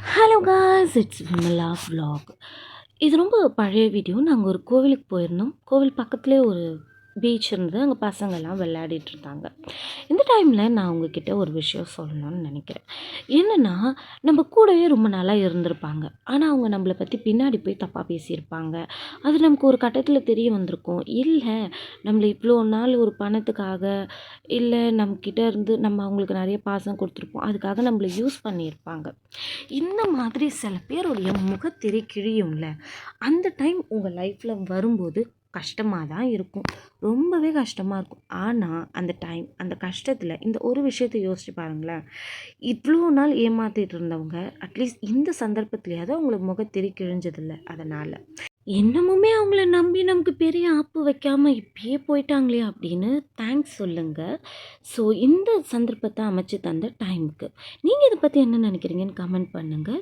Hello guys, it's Vimala vlog. இது ரொம்ப பழைய வீடியோ. நாங்கள் ஒரு கோவிலுக்கு போயிருந்தோம். கோவில் பக்கத்துலேயே ஒரு பீச் இருந்தது. அங்கே பசங்கள்லாம் விளையாடிட்டு இருந்தாங்க. இந்த டைமில் நான் உங்ககிட்ட ஒரு விஷயம் சொல்லணும்னு நினைக்கிறேன். என்னென்னா, நம்ம கூடவே ரொம்ப நாளாக இருந்திருப்பாங்க. ஆனால் அவங்க நம்மளை பற்றி பின்னாடி போய் தப்பாக பேசியிருப்பாங்க. அது நமக்கு ஒரு கட்டத்தில் தெரிய வந்திருக்கும். இல்லை, நம்மளை இவ்வளோ நாள் ஒரு பணத்துக்காக, இல்லை நம்மக்கிட்ட இருந்து நம்ம அவங்களுக்கு நிறைய பாசம் கொடுத்துருப்போம், அதுக்காக நம்மளை யூஸ் பண்ணியிருப்பாங்க. இந்த மாதிரி சில பேருடைய முகத்திரை கிழியும்ல, அந்த டைம் உங்கள் லைஃப்பில் வரும்போது கஷ்டமாக தான் இருக்கும். ரொம்பவே கஷ்டமாக இருக்கும். ஆனால் அந்த டைம், அந்த கஷ்டத்தில் இந்த ஒரு விஷயத்தை யோசிச்சு பாருங்களேன். இவ்வளோ நாள் ஏமாற்றிட்டு இருந்தவங்க அட்லீஸ்ட் இந்த சந்தர்ப்பத்துலையாவது அவங்களுக்கு முகத்திரை கிழிஞ்சதில்லை. அதனால் இன்னமுமே அவங்கள நம்பி நமக்கு பெரிய ஆப்பு வைக்காமல் இப்பயே போயிட்டாங்களே அப்படின்னு தேங்க்ஸ் சொல்லுங்கள். ஸோ இந்த சந்தர்ப்பத்தை அமைச்சு தந்த டைமுக்கு நீங்கள் இதை பற்றி என்ன நினைக்கிறீங்கன்னு கமெண்ட் பண்ணுங்கள்.